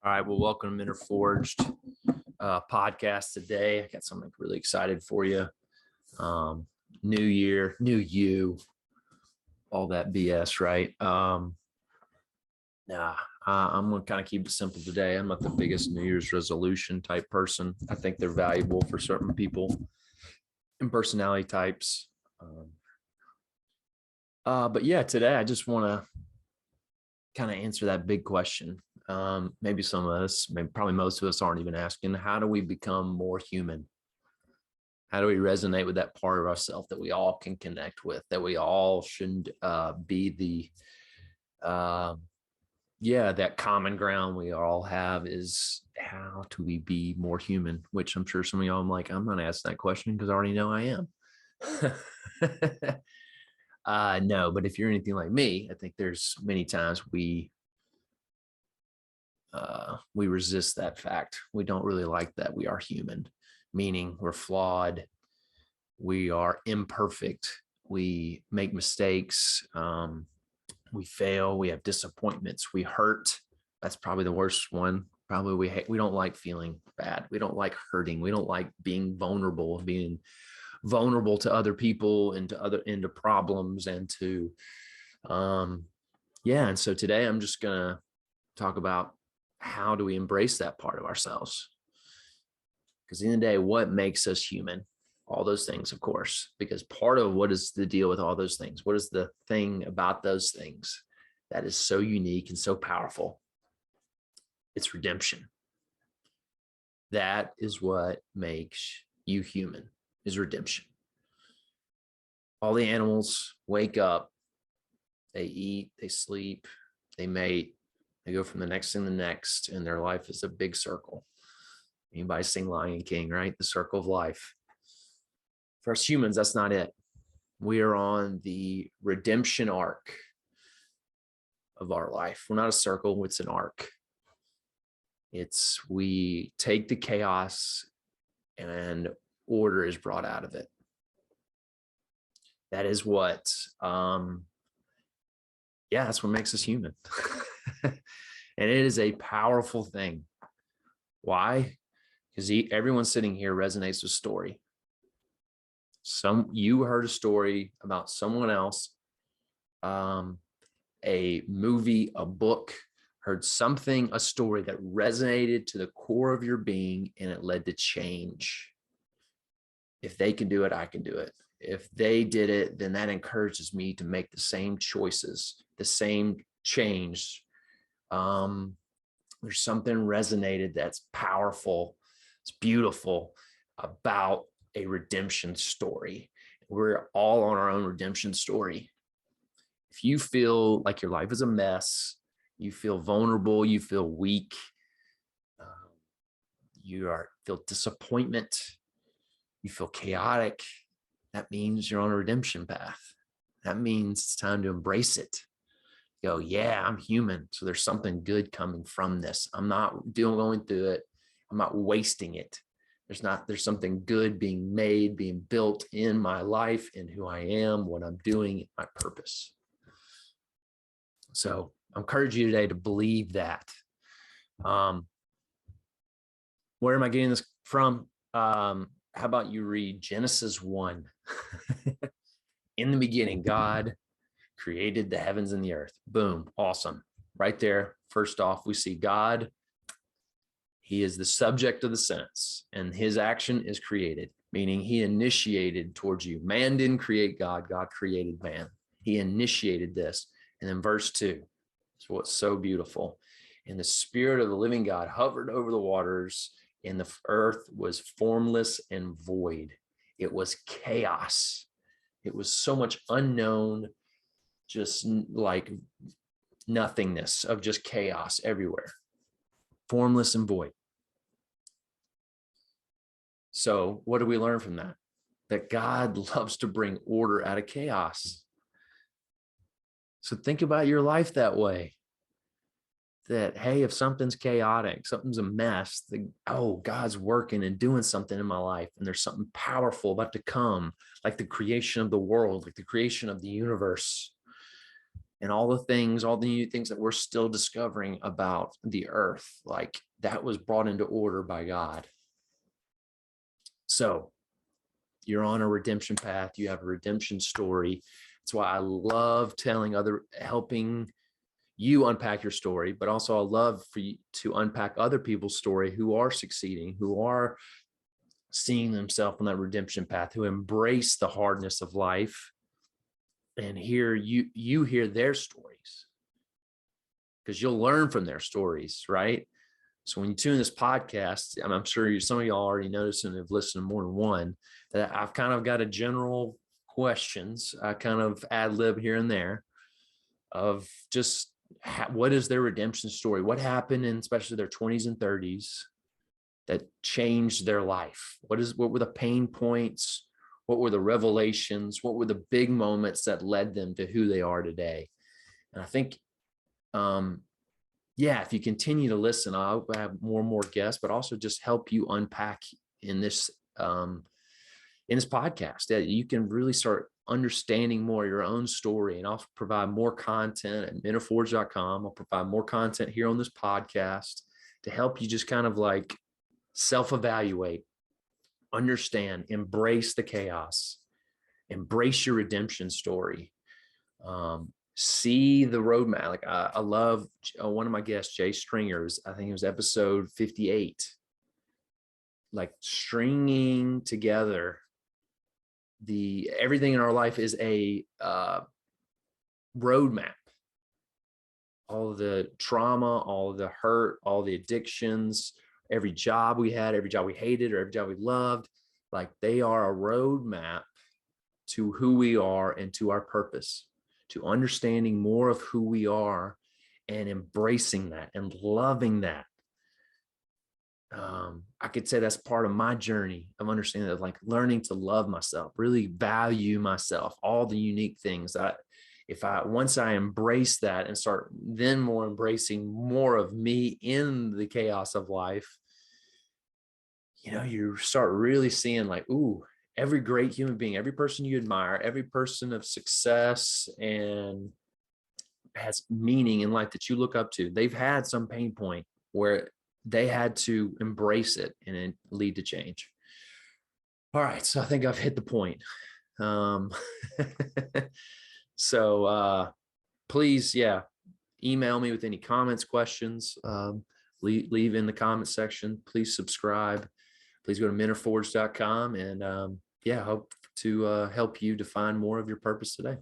All right, well, welcome to Forged podcast today. I got something really excited for you. New year, new you, all that BS, right? I'm going to kind of keep it simple today. I'm not the biggest New Year's resolution type person. I think they're valuable for certain people and personality types. But yeah, today I just want to kind of answer that big question. Maybe some of us, maybe probably most of us aren't even asking, how do we become more human? How do we resonate with that part of ourselves that we all can connect with, that we all should be that common ground we all have is how do we be more human? Which I'm sure some of y'all, I'm not asking that question because I already know I am. No, but if you're anything like me, I think there's many times we resist that fact. We don't really like that we are human, meaning we're flawed, we are imperfect, we make mistakes, we fail, we have disappointments, we hurt. That's probably the worst one. Probably we don't like feeling bad. We don't like hurting. We don't like being vulnerable to other people and into problems and to and so today I'm just gonna talk about how do we embrace that part of ourselves, because at the end of the day, what makes us human? All those things, of course, because part of what is the deal with all those things? What is the thing about those things that is so unique and so powerful? It's redemption. That is what makes you human, is redemption. All the animals wake up, they eat, they sleep, they mate, they go from the next thing to the next, and their life is a big circle. Anybody sing Lion King, right? The circle of life. For us humans, that's not it. We are on the redemption arc of our life. We're not a circle, it's an arc. We take the chaos and order is brought out of it. That is what, that's what makes us human. And it is a powerful thing. Why? Because everyone sitting here resonates with story. You heard a story about someone else, a movie, a book, heard something, a story that resonated to the core of your being, and it led to change. If they can do it, I can do it. If they did it, then that encourages me to make the same choices, the same change. There's something resonated that's powerful, it's beautiful about a redemption story. We're all on our own redemption story. If you feel like your life is a mess, you feel vulnerable, you feel weak, feel disappointment, you feel chaotic, that means you're on a redemption path. That means it's time to embrace it. Go, yeah, I'm human. So there's something good coming from this. I'm not going through it. I'm not wasting it. There's something good being made, being built in my life, in who I am, what I'm doing, my purpose. So I encourage you today to believe that. Where am I getting this from? How about you read Genesis 1? In the beginning, God created the heavens and the earth. Boom. Awesome. Right there. First off, we see God. He is the subject of the sentence, and his action is created, meaning he initiated towards you. Man didn't create God. God created man. He initiated this. And then verse 2 is what's so beautiful. And the spirit of the living God hovered over the waters, and the earth was formless and void. It was chaos. It was so much unknown, just like nothingness of just chaos everywhere, formless and void. So what do we learn from that? That God loves to bring order out of chaos. So think about your life that way. That, hey, if something's chaotic, something's a mess, God's working and doing something in my life, and there's something powerful about to come, like the creation of the world, like the creation of the universe. and all the things, all the new things that we're still discovering about the earth, like that was brought into order by God. So you're on a redemption path. You have a redemption story. That's why I love helping you unpack your story, but also I love for you to unpack other people's story who are succeeding, who are seeing themselves on that redemption path, who embrace the hardness of life, and you hear their stories, because you'll learn from their stories, right? So when you tune this podcast, I'm sure some of y'all already noticed and have listened to more than one, that I've kind of got a general questions. I kind of ad lib here and there of just what is their redemption story? What happened in especially their 20s and 30s that changed their life? What were the pain points? What were the revelations? What were the big moments that led them to who they are today? And I think, if you continue to listen, I hope I have more and more guests, but also just help you unpack in this podcast that you can really start understanding more your own story. And I'll provide more content at mentorforge.com. I'll provide more content here on this podcast to help you just kind of like self-evaluate, understand, embrace the chaos, embrace your redemption story. See the roadmap. Like I love one of my guests, Jay Stringer's, I think it was episode 58, like stringing together everything in our life is a roadmap. All the trauma, all the hurt, all the addictions, every job we had, every job we hated, or every job we loved, like they are a roadmap to who we are and to our purpose, to understanding more of who we are and embracing that and loving that. I could say that's part of my journey of understanding that, like learning to love myself, really value myself, all the unique things that once I embrace that and start then more embracing more of me in the chaos of life, you start really seeing like, ooh, every great human being, every person you admire, every person of success and has meaning in life that you look up to, they've had some pain point where they had to embrace it and it lead to change. All right. So I think I've hit the point. So please, email me with any comments, questions, leave in the comment section. Please subscribe. Please go to mentorforge.com and hope to help you define more of your purpose today.